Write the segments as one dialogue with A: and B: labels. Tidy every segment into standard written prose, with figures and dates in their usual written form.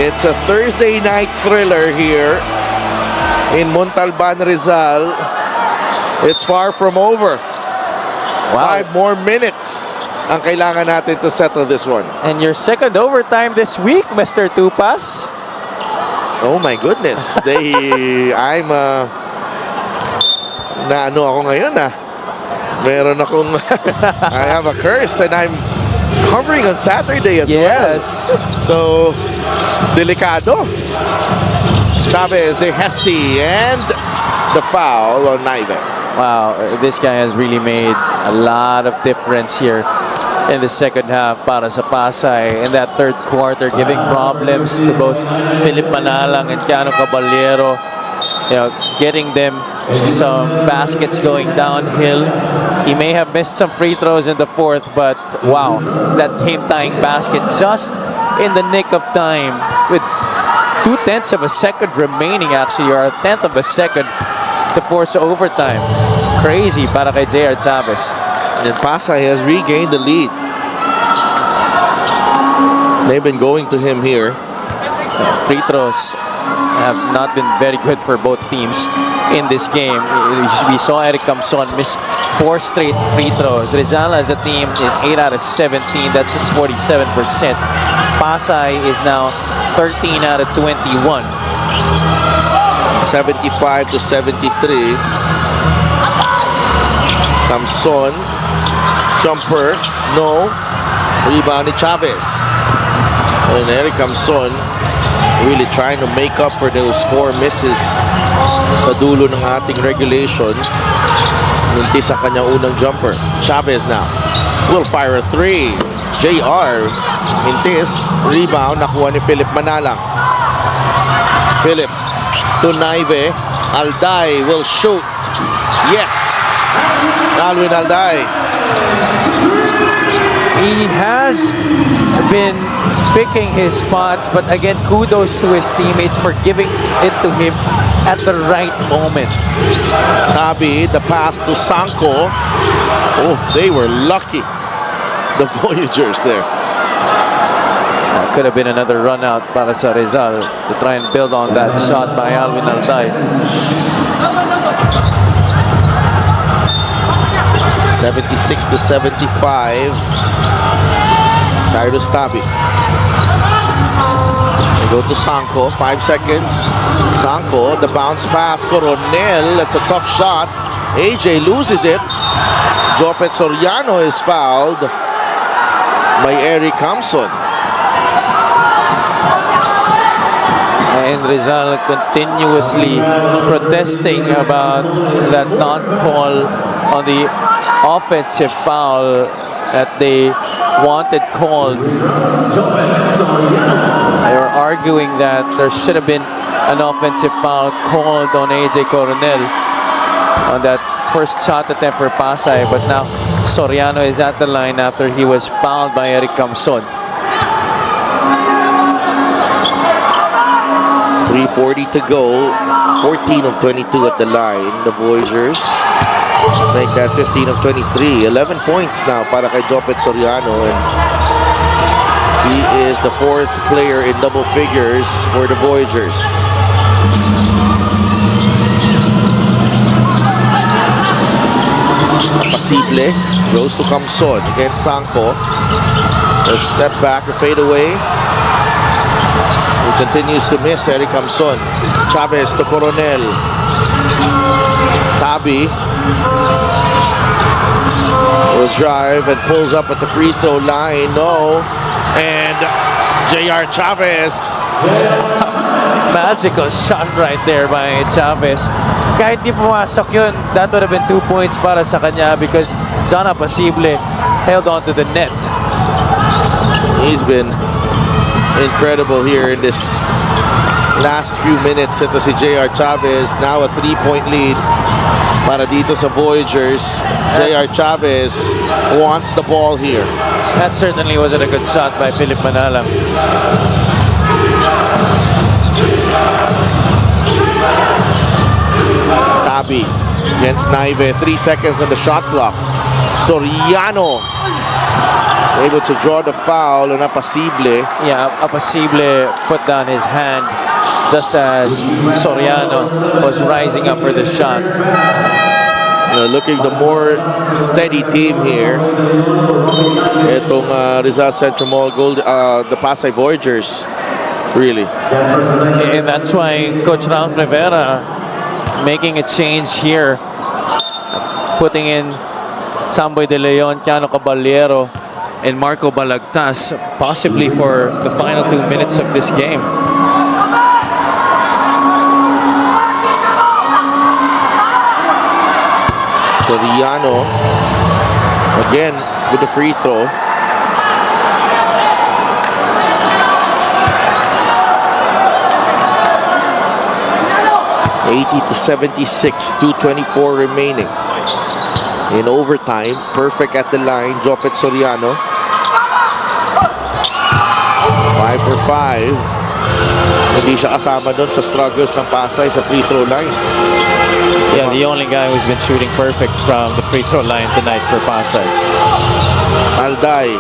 A: It's a Thursday night thriller here in Montalban, Rizal. It's far from over.
B: Wow.
A: 5 more minutes ang kailangan natin to settle this one.
B: And your second overtime this week, Mr. Tupas.
A: Oh my goodness. I'm na ano ako ngayon Meron akong I have a curse and I'm covering on Saturday as well. So delikado. Chavez, the Hesse, and the foul on Naive.
B: Wow, this guy has really made a lot of difference here in the second half para sa Pasay. In that third quarter, giving problems to both Philip Manalang and Cano Caballero. You know, getting them some baskets going downhill. He may have missed some free throws in the fourth, but wow, that game-tying basket just in the nick of time with 2/10 of a second remaining, actually, or 1/10 of a second to force overtime. Crazy para kay J.R. Chavez.
A: And Pasay has regained the lead. They've been going to him here.
B: Free throws have not been very good for both teams in this game. We saw Eric Camson miss 4 straight free throws. Rizal as a team is 8 out of 17. That's just 47%. Pasay is now 13 out of 21.
A: 75 to 73. Camson. Jumper. No. Rebound ni Chavez. And Eric Camson really trying to make up for those 4 misses sa dulo ng ating regulation. Mintis ang kanyang unang jumper. Chavez now will fire a 3. JR mintis. Rebound nakuha ni Philip Manalang. Philip to Naive. Alday will shoot. Yes! Alwin Alday.
B: He has been picking his spots, but again, kudos to his teammates for giving it to him at the right moment.
A: Tabi, the pass to Sanko. Oh, they were lucky. The Voyagers there.
B: That could have been another run out para sa Rizal to try and build on that shot by Alwin Alday.
A: 76 to 75. Cyrus Tabi. They go to Sanko. 5 seconds. Sanko, the bounce pass. Coronel. That's a tough shot. AJ loses it. Jopet Soriano is fouled by Eric Camson.
B: And Rizal continuously protesting about that non-call on the offensive foul that they wanted called. They were arguing that there should have been an offensive foul called on AJ Coronel on that first shot attempt for Pasay, but now Soriano is at the line after he was fouled by Eric Camson.
A: 3:40 to go. 14 of 22 at the line. The Voyagers make that 15 of 23. 11 points now para kay Jopet Soriano, and he is the 4th player in double figures for the Voyagers. Pasible goes to Camson against Sanko. A step back, a fade away. He continues to miss Eric Camson. Chavez to Coronel. Tabi will drive and pulls up at the free throw line. No. And J.R. Chavez.
B: Magical shot right there by Chavez. Kahit di pumasok yun, that would have been 2 points para sa kanya because John Pasible held on to the net.
A: He's been incredible here in this last few minutes. Ito si J.R. Chavez. Now a 3-point lead para dito sa Voyagers. J.R. Chavez wants the ball here.
B: That certainly wasn't a good shot by Philip Manalang.
A: Tabi against Naive. 3 seconds on the shot clock. Soriano able to draw the foul on Mpbl.
B: Yeah, Mpbl put down his hand just as Soriano was rising up for the shot.
A: Looking the more steady team here. Itong Rizal Central Mall Gold, the Pasay Voyagers, really.
B: And that's why Coach Ralph Rivera making a change here, putting in Samboy De Leon, Cano Caballero, and Marco Balagtas, possibly for the final 2 minutes of this game.
A: Soriano again with the free throw. (80-76), 2:24 remaining. In overtime, perfect at the line, Jopet Soriano. 5 for 5. Hindi siya kasama doon sa struggles ng Pasay sa free throw line.
B: Yeah, the only guy who's been shooting perfect from the free throw line tonight for Pasay.
A: Alday.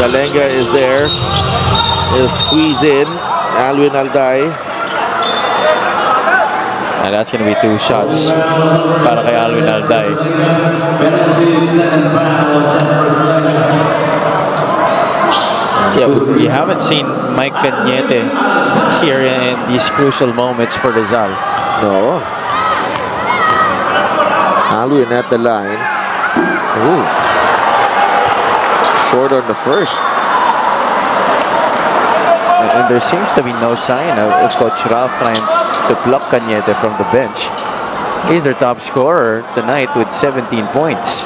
A: Salenga is there. He'll squeeze in. Alwin Alday.
B: And that's going to be 2 shots para kay Alwin Alday. Yeah, we haven't seen Mike Cañete here in these crucial moments for Rizal.
A: No. Alwin at the line. Ooh. Short on the first.
B: And there seems to be no sign of Coach Ralph trying to block Cañete from the bench. He's their top scorer tonight with 17 points.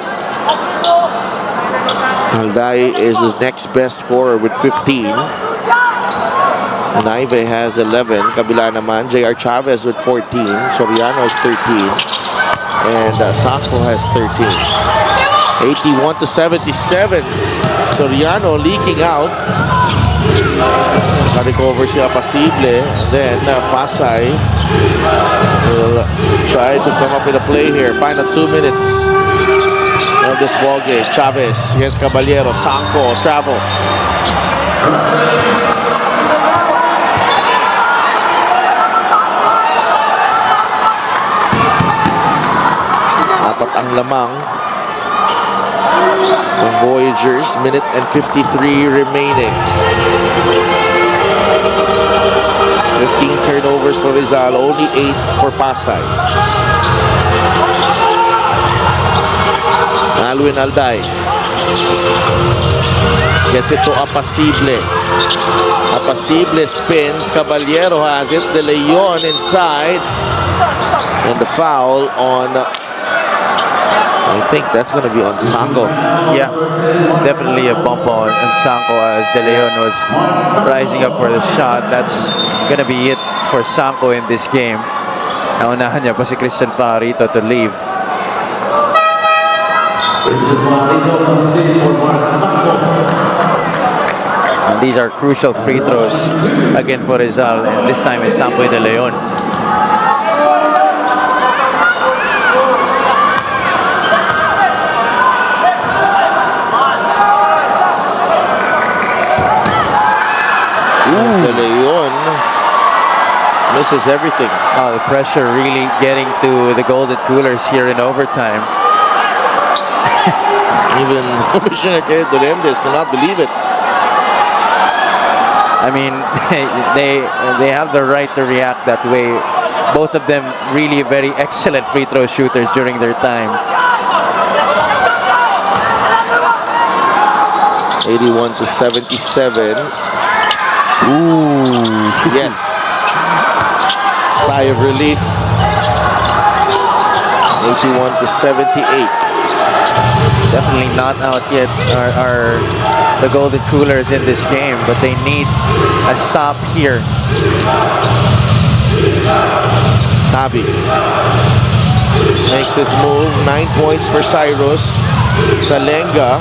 A: Alday is his next best scorer with 15. Naive has 11. Kabila naman, J.R. Chavez with 14. Soriano has 13. And Sako has 13. 81-77. Soriano leaking out. Na-recover siya Pasible. Then Pasay will try to come up with a play here. Final 2 minutes of this ball game. Chavez against Caballero. Sako travel. Apat ang lamang ng Voyagers. Minute and 53 remaining. 15 turnovers for Rizal, only 8 for Pasay. Alwin Alday gets it to Apasible. Apasible spins. Caballero has it. De Leon inside. And the foul on, I think that's going to be on Sango.
B: Yeah, definitely a bump on Sanko as De Leon was rising up for the shot. That's going to be it for Sanko in this game. Naunahan niya pa si Christian Farito to leave. And these are crucial free throws again for Rizal, and this time it's Samboy De Leon.
A: De Leon misses everything.
B: Oh, the pressure really getting to the Golden Coolers here in overtime.
A: Even Commissioner Kenneth Dolemdes cannot believe it.
B: I mean, they have the right to react that way. Both of them really very excellent free throw shooters during their time.
A: 81-77. Ooh, yes. Sigh of relief. 81-78.
B: Definitely not out yet are the Golden Coolers in this game, but they need a stop here.
A: Tabi makes his move. 9 points for Cyrus. Salenga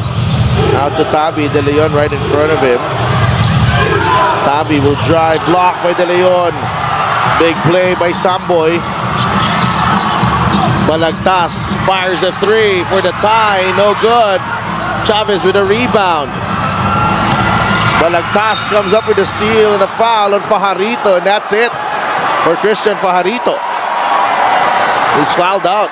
A: out to Tabi. De Leon right in front of him. Tabi will drive, blocked by De Leon. Big play by Samboy. Balagtas fires a 3 for the tie, no good. Chavez with a rebound. Balagtas comes up with a steal and a foul on Fajarito, and that's it for Christian Fajarito. He's fouled out.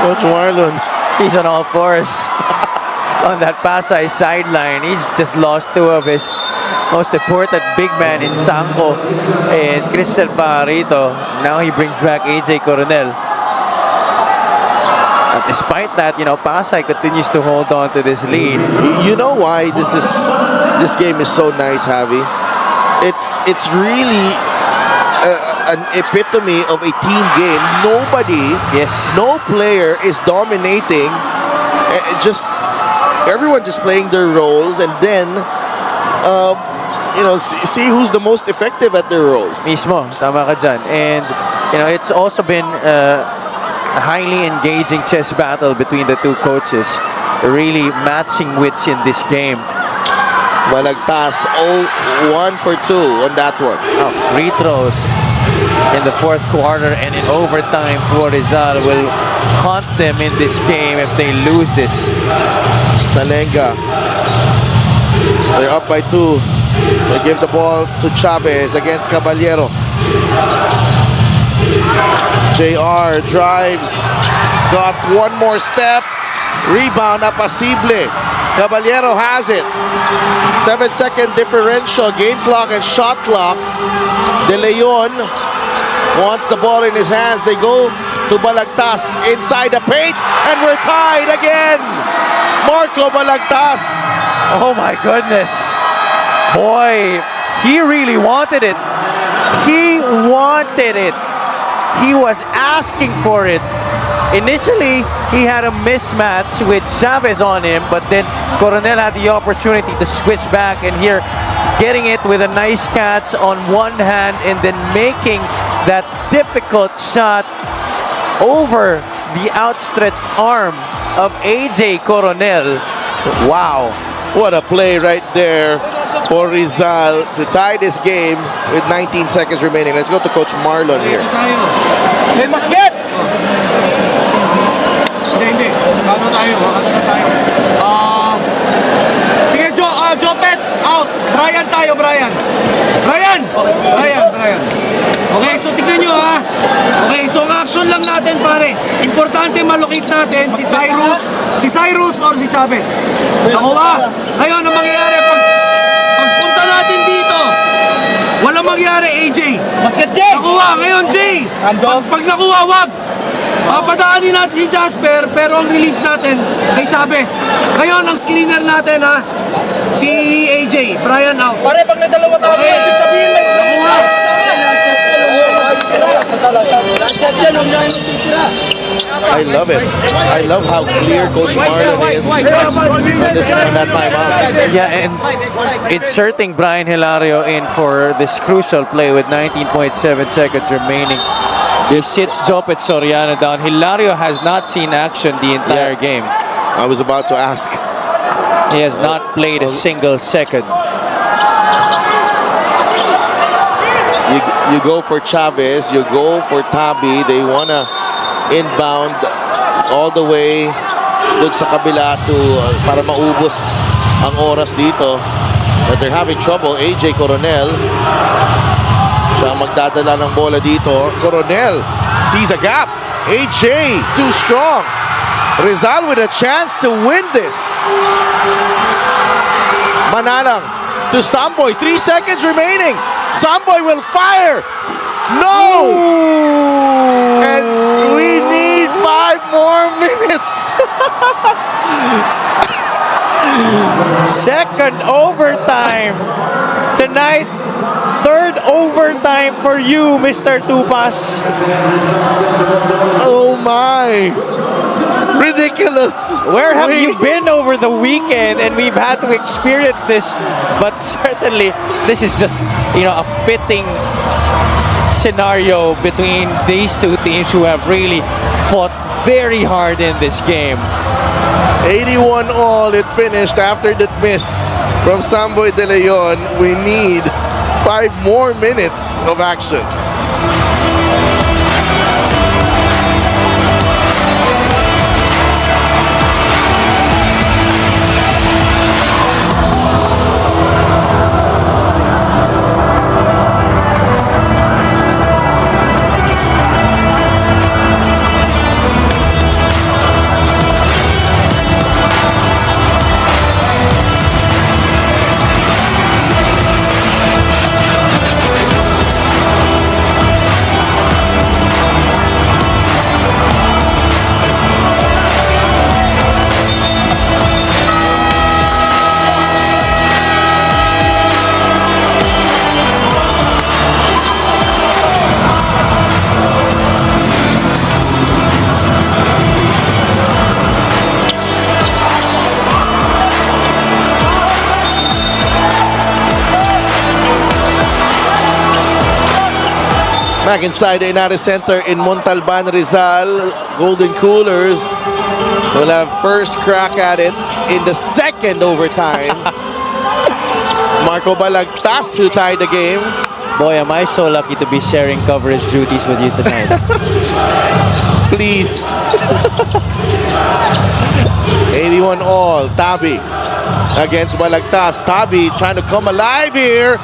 A: Coach Marlon.
B: He's on all fours on that Pasay sideline. He's just lost two of his most important big man in Sanko and Christian Fajarito. Now he brings back AJ Coronel. And despite that, Pasay continues to hold on to this lead.
A: You know why this game is so nice, Javi? It's really an epitome of a team game. No player is dominating. Everyone just playing their roles, and then see who's the most effective at their roles.
B: Mismo, tama ka dyan. And it's also been a highly engaging chess battle between the two coaches, really matching wits in this game.
A: Balagtas 1 for 2 on that one.
B: Free throws in the fourth quarter and in overtime for Rizal will haunt them in this game if they lose this.
A: Salenga, they're up by 2. They give the ball to Chavez against Caballero. JR drives, got one more step, rebound, Apacible. Caballero has it. 7-second differential, game clock and shot clock. De Leon wants the ball in his hands. They go to Balagtas inside the paint, and we're tied again. Marco Balagtas.
B: Oh my goodness. Boy, he really wanted it. He wanted it. He was asking for it. Initially, he had a mismatch with Chavez on him, but then Coronel had the opportunity to switch back, and here getting it with a nice catch on one hand and then making that difficult shot over the outstretched arm of AJ Coronel. Wow.
A: What a play right there for Rizal to tie this game with 19 seconds remaining. Let's go to Coach Marlon here.
C: Hey, basket! Hindi. Ano tayo? Sige, Jopet, out. Brian tayo, Brian. Brian! Okay, so tignan nyo ha. Okay, so ang action lang natin pare. Importante malocate natin si Cyrus or si Chavez. Nakuha. Ngayon, ang mangyayari pagpunta natin dito, walang mangyayari, AJ. Basket, Jay! Nakuha, ngayon, Jay. Pag nakuha, wag. Papadaanin natin si Jasper, pero ang release natin kay Chavez. Ngayon, ang screener natin ha, si AJ, Brian out. Pare, pag nadalawa tayo, ibig sabihin may nakuha.
A: I love it. I love how clear Coach Marlon is on that timeout.
B: Yeah, and inserting Brian Hilario in for this crucial play with 19.7 seconds remaining. This sits Jopet Soriano down. Hilario has not seen action the entire game.
A: I was about to ask.
B: He has not played a single second.
A: You go for Chavez, you go for Tabi. They want to inbound all the way dun sa kabila to para maubos ang oras dito. But they're having trouble. AJ Coronel, siya magdadala ng bola dito. Coronel sees a gap. AJ too strong. Rizal with a chance to win this. Manalang to Samboy. 3 seconds remaining. Samboy will fire. No! Ooh. And we need 5 more minutes.
B: Second overtime tonight. Third overtime for you, Mr. Tupas.
A: Oh my. Ridiculous.
B: Where have you been over the weekend? And we've had to experience this, but certainly this is just, a fitting scenario between these two teams who have really fought very hard in this game.
A: 81 all it finished after that miss from Samboy De Leon. We need 5 more minutes of action. Back inside the Inari Center in Montalban, Rizal. Golden Coolers will have first crack at it in the second overtime. Marco Balagtas, who tied the game.
B: Boy, am I so lucky to be sharing coverage duties with you tonight.
A: Please. 81 all. Tabi against Balagtas. Tabi trying to come alive here.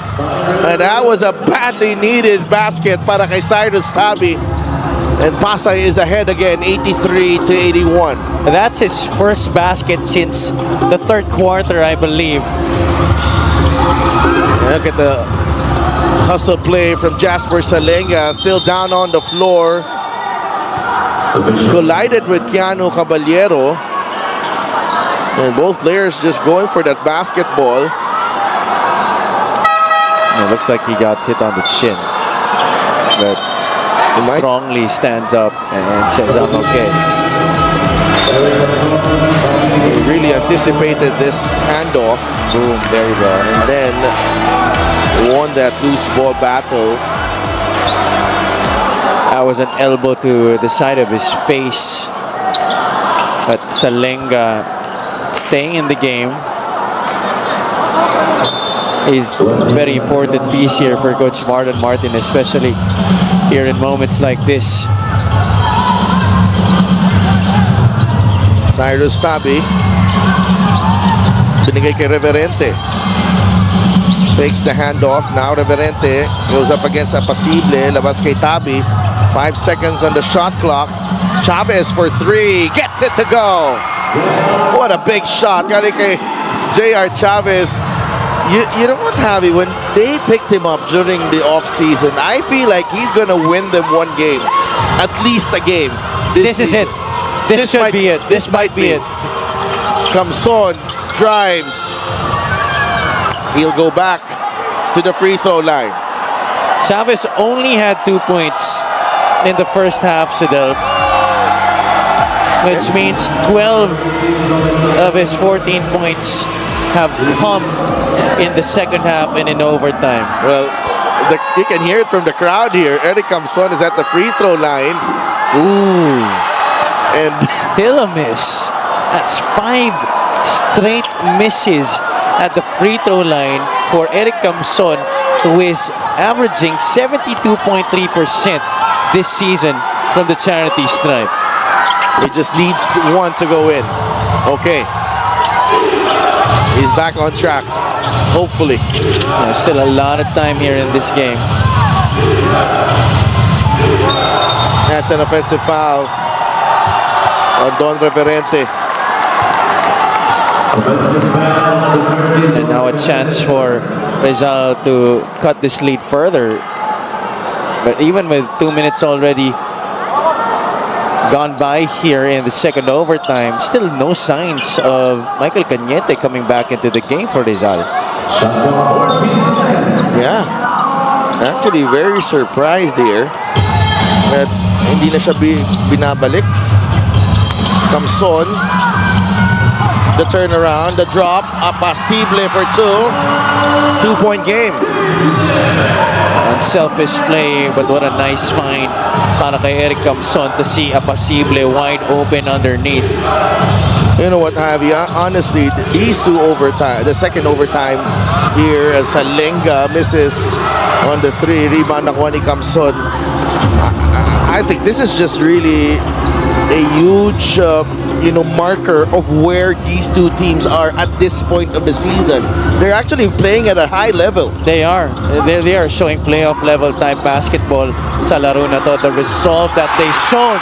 A: And that was a badly needed basket para kay Cyrus Tabi. And Pasay is ahead again, 83-81.
B: That's his first basket since the third quarter, I believe.
A: Look at the hustle play from Jasper Salenga, still down on the floor. Collided with Keanu Caballero. And both players just going for that basketball.
B: It looks like he got hit on the chin. But strongly stands up and says, I'm okay.
A: He really anticipated this handoff.
B: Boom, there you go.
A: And then won that loose ball battle.
B: That was an elbow to the side of his face. But Salenga staying in the game. Is a very important piece here for Coach Martin Martin, especially here in moments like this.
A: Cyrus Tabi. Binigay kay Reverente. Fakes the handoff. Now Reverente goes up against Apacible. Labas kay Tabi. 5 seconds on the shot clock. Chavez for 3. Gets it to go. What a big shot. Galing kay J.R. Chavez. You know what, Javi? When they picked him up during the offseason, I feel like he's going to win them one game. At least a game.
B: This is it. This should be it. This might be it.
A: Camson drives. He'll go back to the free throw line.
B: Chavez only had 2 points in the first half, Sidelf. Which means 12 of his 14 points have come in the second half and in overtime.
A: Well, you can hear it from the crowd here. Eric Camson is at the free throw line.
B: Ooh.
A: And
B: still a miss. That's 5 straight misses at the free throw line for Eric Camson, who is averaging 72.3% this season from the charity stripe.
A: He just needs one to go in. Okay. He's back on track, hopefully.
B: Yeah, still a lot of time here in this game.
A: That's an offensive foul on Don Reverente.
B: And now a chance for Rizal to cut this lead further. But even with 2 minutes already gone by here in the second overtime, still no signs of Michael Cañete coming back into the game for Rizal.
A: Yeah, actually very surprised here that hindi na siya binabalik. Camson, the turnaround, the drop, Apacible for 2. 2-point game.
B: Unselfish play, but what a nice find para kay Eric Camson to see Apacible wide open underneath.
A: You know what, Javi? Honestly, these two overtime, the second overtime here, as Salenga misses on the 3, rebound nakuha ni Kamson. I think this is just really a huge, marker of where these two teams are at this point of the season. They're actually playing at a high level.
B: They are. They are showing playoff level type basketball sa laro na to. The resolve that they showed.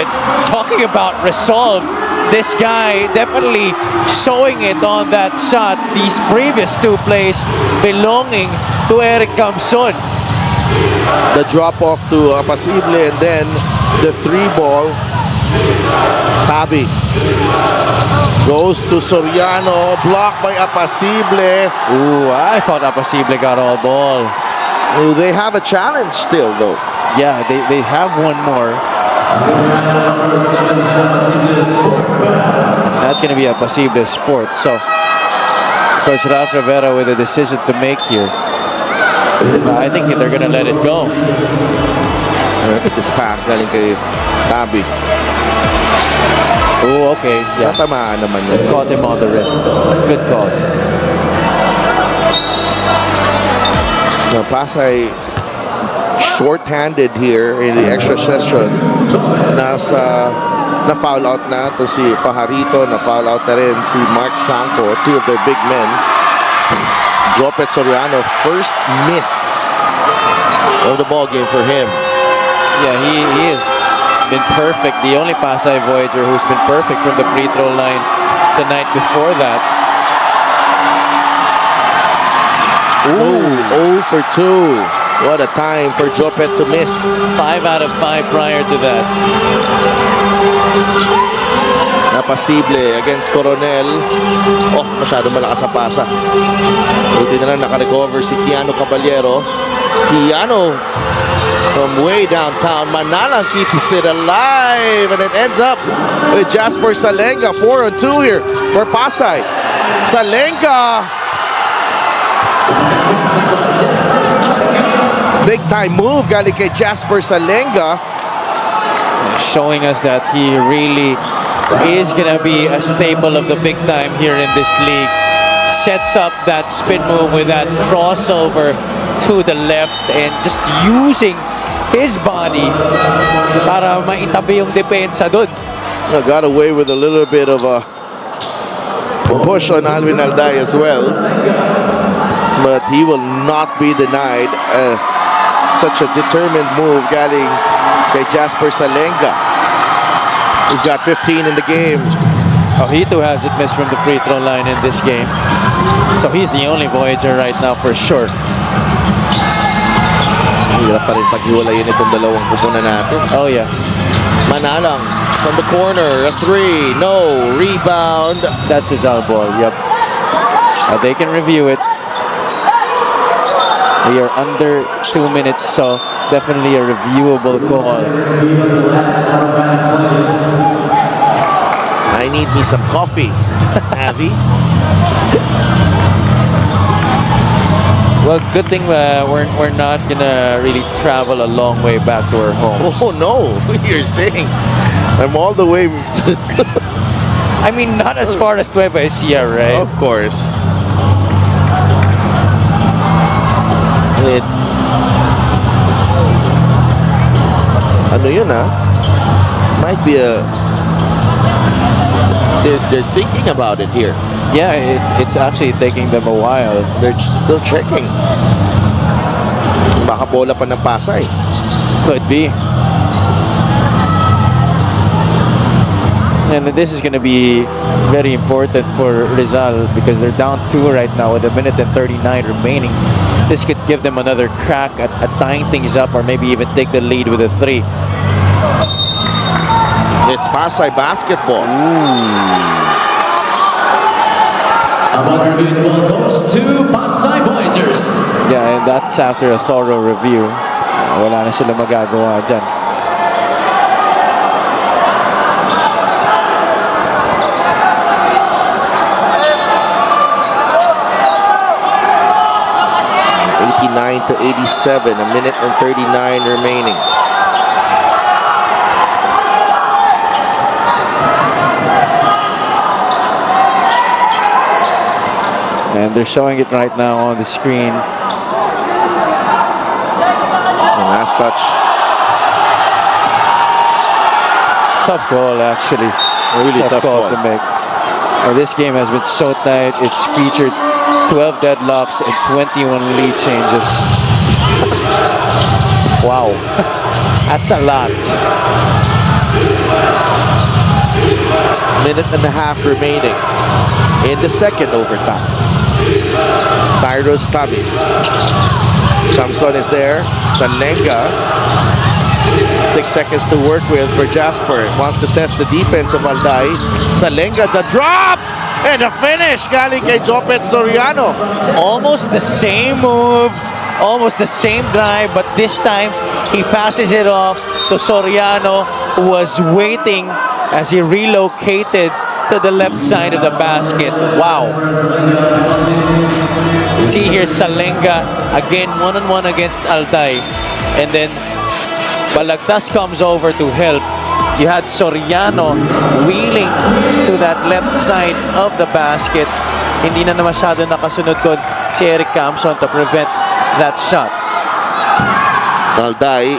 B: And talking about resolve, this guy definitely showing it on that shot. These previous two plays belonging to Eric Kamson.
A: The drop off to Pasible, and then the 3 ball. Tabi goes to Soriano, blocked by Apasible.
B: Ooh, I thought Apasible got all ball.
A: Ooh, they have a challenge still, though.
B: Yeah, they have one more. That's going to be Apasible's fourth. So, Coach Ralph Rivera with a decision to make here. I think they're going to let it go.
A: Look at this pass galing kay Tabi.
B: Oh, okay. Yeah.
A: Natamaan naman yun.
B: Caught him on the wrist. Good call.
A: Now, Pasay short-handed here in the extra session. Na-foul out na to si Fajarito. Na-foul out na rin si Mark Sanco, two of their big men. Jopet Soriano, first miss of the ball game for him.
B: Yeah, he has been perfect. The only Pasay Voyager who's been perfect from the free throw line the night before that.
A: Ooh, 0 for 2. What a time for Jopet to miss.
B: 5 out of 5 prior to that.
A: Napasible against Coronel. Oh, masyado malakas sa pasa. Buti na lang nakarecover si Kiano Caballero. Kiano from way downtown. Manalang keeps it alive, and it ends up with Jasper Salenga. 4 on 2 here for Pasay. Salenga. Big time move galing kay Jasper Salenga.
B: Showing us that he really is going to be a staple of the big time here in this league. Sets up that spin move with that crossover to the left and just using his body para maitabi yung depensa dun.
A: Got away with a little bit of a push on Alvin Alday as well. But he will not be denied such a determined move galing kay Jasper Salenga. He's got 15 in the game.
B: Oh, he too hasn't missed from the free throw line in this game. So he's the only Voyager right now for sure.
A: Hirap pa rin paghiwalayin itong dalawang kupunan natin.
B: Oh yeah.
A: Manalang from the corner, a 3, no, rebound.
B: That's Rizal ball, yep. They can review it. We are under 2 minutes, so definitely a reviewable call.
A: I need me some coffee, Avi.
B: Well, good thing we're not gonna really travel a long way back to our homes.
A: Oh no, you're saying I'm all the way.
B: I mean, not as far as Nueva Ecija, right?
A: Of course. Ano yun might be a they're thinking about it here.
B: Yeah, it's actually taking them a while.
A: They're still checking. Baka bola pa ng Pasay.
B: Could be. And this is going to be very important for Rizal because they're down 2 right now with 1:39 remaining. This could give them another crack at tying things up or maybe even take the lead with a 3.
A: It's Pasay basketball.
D: Award review goes to Pasay Voyagers.
B: Yeah, and that's after a thorough review. Wala na sila magagawa dyan.
A: To 87, 1:39 remaining.
B: And they're showing it right now on the screen.
A: The last touch.
B: Tough call, actually.
A: Really tough
B: call
A: call
B: to make. And this game has been so tight. It's featured 12 deadlocks and 21 lead changes. Wow. That's a lot.
A: Minute and a half remaining in the second overtime. Cyrus Tabi. Thompson is there. Salenga. 6 seconds to work with for Jasper. Wants to test the defense of Alday. Salenga, the drop! And the finish galing kay Jopet Soriano.
B: Almost the same move, almost the same drive, but this time he passes it off to Soriano, who was waiting as he relocated to the left side of the basket. Wow. See here, Salenga again one-on-one against Alday, and then Balagtas comes over to help. You had Soriano wheeling to that left side of the basket. Hindi na masyado nakasunod doon si Eric Campson to prevent that shot.
A: Alday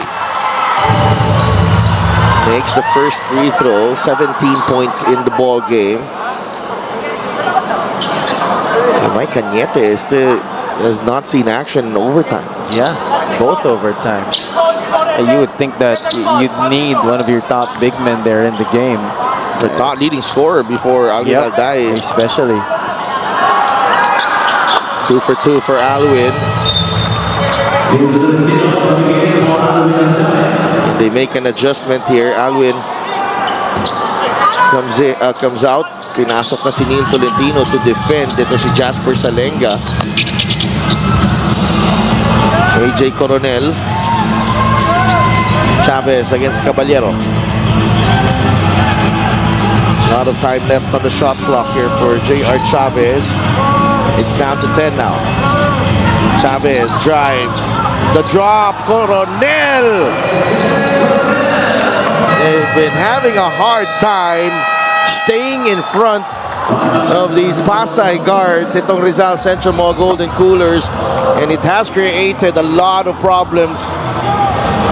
A: makes the first free throw. 17 points in the ball game. And Mike Cañete has not seen action in overtime.
B: Yeah, both overtimes. You would think that you'd need one of your top big men there in the game.
A: The top leading scorer before Alwin Alday.
B: Especially.
A: 2 for 2 for Alwin. They make an adjustment here. Alwin comes out. Pinasok na si Neil Tolentino to defend. Ito si Jasper Salenga. AJ Coronel. Chavez against Caballero. A lot of time left on the shot clock here for J.R. Chavez. It's down to 10 now. Chavez drives. The drop. Coronel. They've been having a hard time staying in front of these Pasay guards. Itong Rizal Central Mall Golden Coolers. And it has created a lot of problems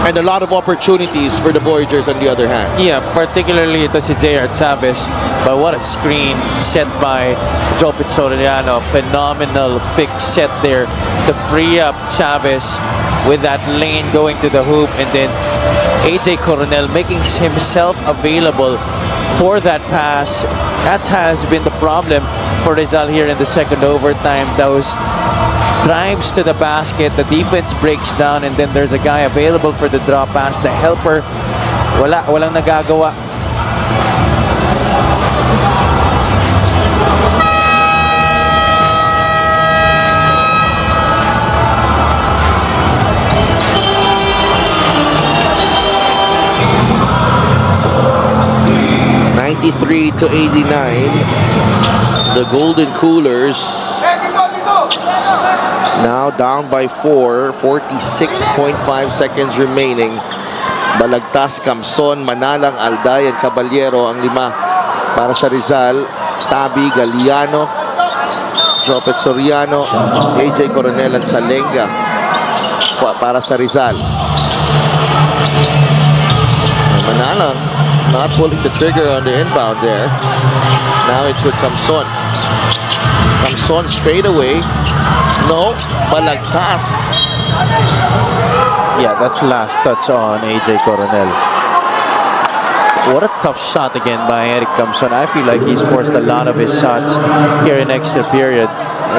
A: and a lot of opportunities for the Voyagers on the other hand.
B: Yeah, particularly ito si J.R. Chavez. But what a screen set by Jopet Soriano. Phenomenal pick set there to free up Chavez with that lane going to the hoop. And then AJ Coronel making himself available for that pass. That has been the problem for Rizal here in the second overtime. Those drives to the basket, the defense breaks down, and then there's a guy available for the drop pass. The helper, walang nagagawa.
A: To 89, the Golden Coolers now down by 4, 46.5 seconds remaining. Balagtas, Camson, Manalang, Alday, and Caballero ang 5 para sa Rizal. Tabi, Galiano, Jopet Soriano, AJ Coronel, and Salenga para sa Rizal. Manalang not pulling the trigger on the inbound there. Now it's with Camson. Camson's fade away. No, Balagtas.
B: Yeah, that's last touch on AJ Coronel. What a tough shot again by Eric Camson. I feel like he's forced a lot of his shots here in extra period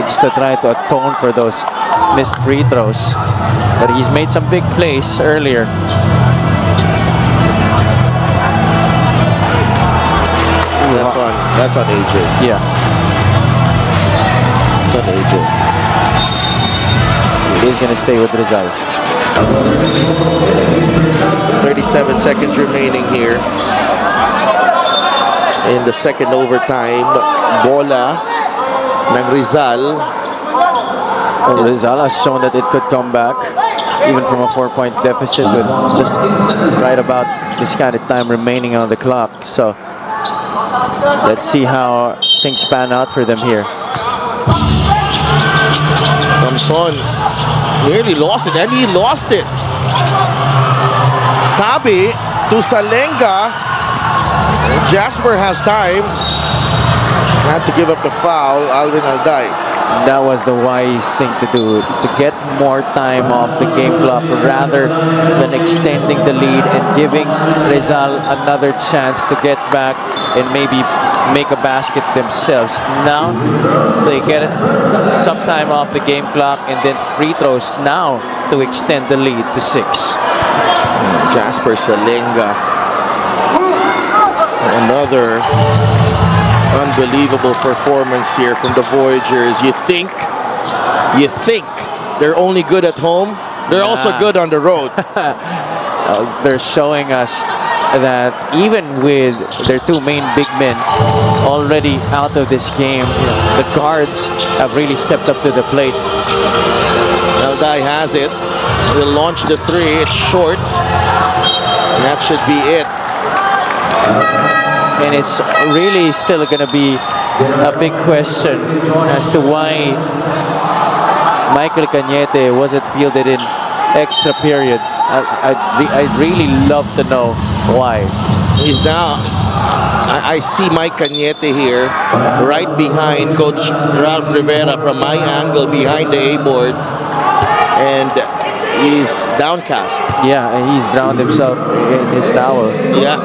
B: just to try to atone for those missed free throws. But he's made some big plays earlier.
A: That's on AJ.
B: Yeah.
A: It's on AJ.
B: He's going to stay with Rizal.
A: 37 seconds remaining here in the second overtime. Bola ng Rizal.
B: Well, Rizal has shown that it could come back even from a 4-point deficit with just right about this kind of time remaining on the clock. So let's see how things pan out for them here.
A: Thompson nearly lost it, and he lost it. Tabi to Salenga. Jasper has time. Had to give up the foul. Alvin Alday.
B: That was the wise thing to do, to get more time off the game clock rather than extending the lead and giving Rizal another chance to get back and maybe make a basket themselves. Now they get some time off the game clock and then free throws now to extend the lead to 6.
A: Jasper Salenga. Another unbelievable performance here from the Voyagers. You think they're only good at home? They're also good on the road.
B: They're showing us that even with their 2 main big men already out of this game, the guards have really stepped up to the plate.
A: Alday has it. Will launch the 3. It's short. And that should be it.
B: And it's really still going to be a big question as to why Michael Cañete wasn't fielded in extra period. I'd really love to know why.
A: He's now, I see Mike Cañete here, right behind Coach Ralph Rivera from my angle behind the A-board. And he's downcast.
B: Yeah, and he's drowned himself in his towel.
A: Yeah.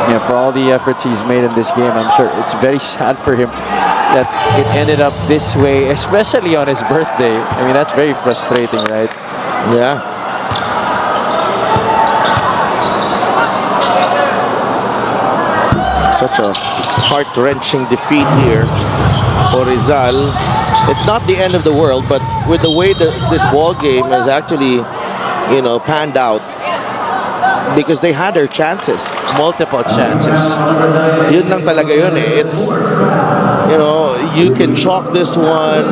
B: Yeah, for all the efforts he's made in this game, I'm sure it's very sad for him that it ended up this way, especially on his birthday. I mean, that's very frustrating, right?
A: Yeah. Such a heart-wrenching defeat here for Rizal. It's not the end of the world, but with the way that this ball game has actually, panned out, because they had their chances.
B: Multiple chances.
A: Yun lang talaga yun eh. It's, you can chalk this one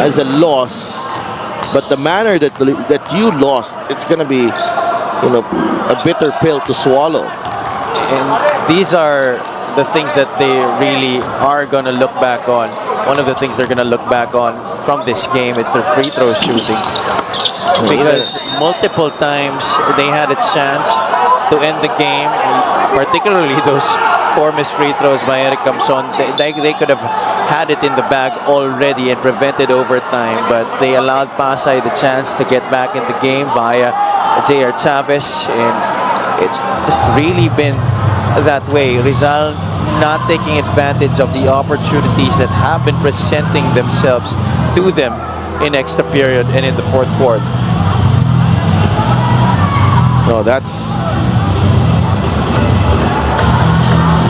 A: as a loss, but the manner that you lost, it's gonna be, a bitter pill to swallow.
B: And these are the things that they really are gonna look back on. One of the things they're gonna look back on from this game, it's their free throw shooting. Because multiple times they had a chance to end the game, particularly those 4 missed free throws by Eric Camson. They could have had it in the bag already and prevented overtime, but they allowed Pasay the chance to get back in the game via J.R. Chavez, and it's just really been that way. Rizal not taking advantage of the opportunities that have been presenting themselves to them in extra period and in the 4th quarter.
A: No, that's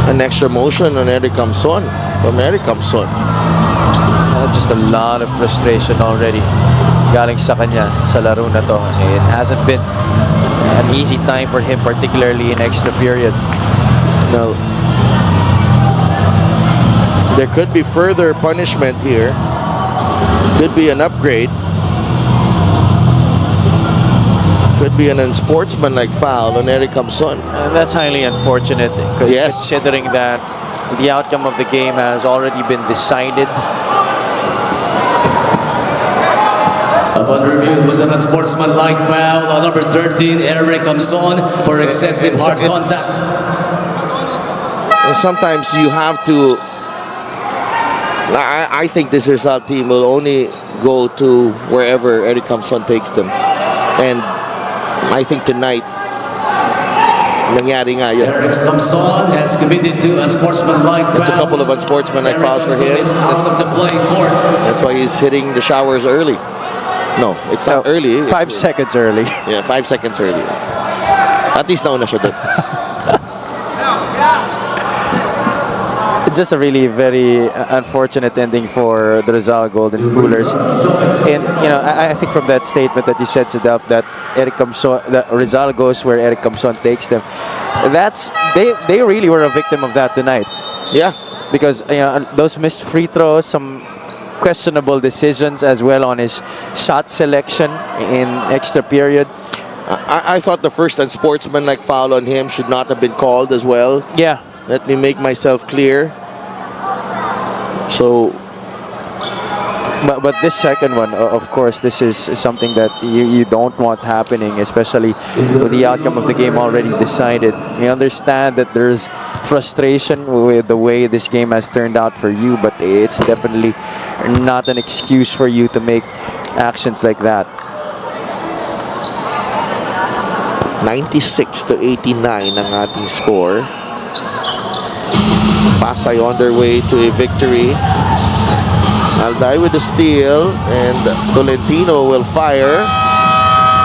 A: an extra motion on Eric Camson, from Eric Camson.
B: Just a lot of frustration already galing sa kanya sa laro na to. It hasn't been an easy time for him, particularly in extra period.
A: Now, there could be further punishment here. Could be an upgrade. Could be an unsportsmanlike foul on Eric Camson.
B: And that's highly unfortunate, considering that the outcome of the game has already been decided.
D: Upon review, it was an unsportsmanlike foul on number 13, Eric Camson, for excessive hard contact.
A: And sometimes you have to. I think this Rizal team will only go to wherever Eric Camson takes them. And I think tonight, nangyari nga yun.
D: Eric Camson has committed to unsportsmanlike fouls.
A: That's a couple of unsportsmanlike fouls for him.
D: Is out of the playing court.
A: That's why he's hitting the showers early. No, it's not early. It's
B: 5 seconds early.
A: Yeah, 5 seconds early. At least nauna siya doon.
B: Just a really very unfortunate ending for the Rizal Golden Coolers. And, I think from that statement that you said, Sadaf, that Eric Camson, that Rizal goes where Eric Camson takes them. They really were a victim of that tonight.
A: Yeah.
B: Because, those missed free throws, some questionable decisions as well on his shot selection in extra period.
A: I thought the first unsportsmanlike foul on him should not have been called as well.
B: Yeah.
A: Let me make myself clear. So,
B: But this second one, of course, this is something that you don't want happening, especially with the outcome of the game already decided. We understand that there's frustration with the way this game has turned out for you, but it's definitely not an excuse for you to make actions like that.
A: 96-89 ang ating score. Pasay on their way to a victory. Alday with the steal, and Tolentino will fire.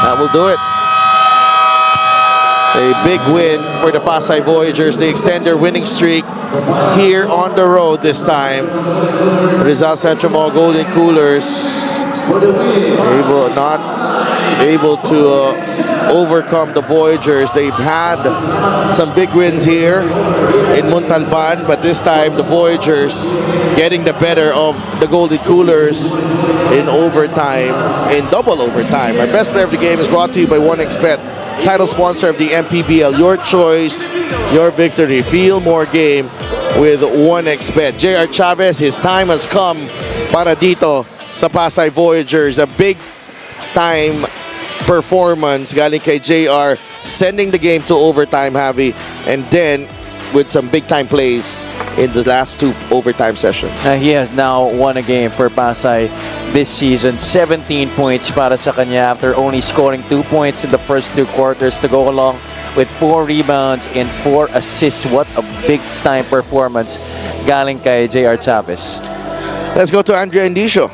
A: That will do it. A big win for the Pasay Voyagers. They extend their winning streak here on the road this time. Rizal Central Mall Golden Coolers not able to overcome the Voyagers. They've had some big wins here in Montalban, but this time the Voyagers getting the better of the Golden Coolers in overtime, in double overtime. Our best player of the game is brought to you by 1xBet, title sponsor of the Mpbl. Your choice, your victory. Feel more game with 1xBet. JR Chavez, his time has come para dito sa Pasay Voyagers. A big time performance galing kay JR, sending the game to overtime, Javi, and then with some big time plays in the last two overtime sessions.
B: He has now won a game for Pasay this season. 17 points para sa kanya after only scoring 2 points in the first 2 quarters to go along with 4 rebounds and 4 assists. What a big time performance galing kay JR Chavez.
A: Let's go to Andrea Indicio.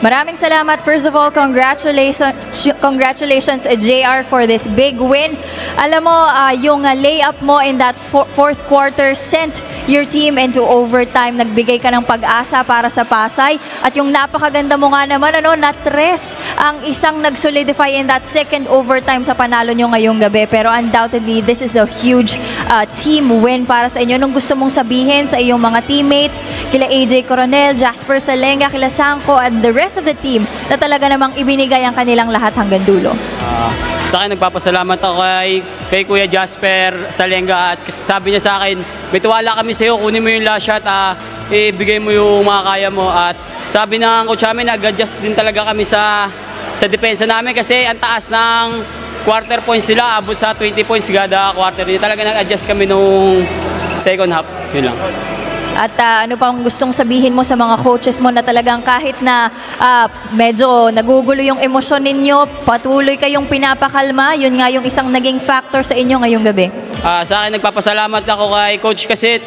E: Maraming salamat. First of all, congratulations JR for this big win. Alam mo, yung layup mo in that fourth quarter sent your team into overtime. Nagbigay ka ng pag-asa para sa Pasay. At yung napakaganda mo nga naman, na-tres ang isang nag-solidify in that second overtime sa panalo nyo ngayong gabi. Pero undoubtedly, this is a huge team win para sa inyo. Nung gusto mong sabihin sa iyong mga teammates, kila AJ Coronel, Jasper Salenga, kila Sanko, and the rest of the team na talaga namang ibinigay ang kanilang lahat hanggang dulo.
F: Sa akin, nagpapasalamat ako kay Kuya Jasper Salenga, at sabi niya sa akin, may tiwala kami sa iyo, kunin mo yung last shot, ibigay mo yung mga kaya mo. At sabi ng coach namin, nag-adjust din talaga kami sa depensa namin kasi ang taas ng quarter points sila, abot sa 20 points kada quarter. Talaga nag-adjust kami nung second half. Yun lang.
E: At ano pang gustong sabihin mo sa mga coaches mo na talagang kahit na medyo nagugulo yung emosyon ninyo, patuloy kayong pinapakalma, yun nga yung isang naging factor sa inyo ngayong gabi?
F: Sa akin, nagpapasalamat ako kay coach kasi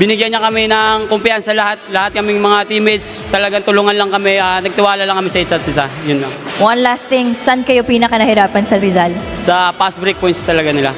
F: binigyan niya kami ng kumpiyansa lahat kaming mga teammates. Talagang tulungan lang kami, nagtiwala lang kami sa isa't isa. Yun lang.
E: One last thing, saan kayo pinaka nahirapan sa Rizal?
F: Sa pass break points talaga nila.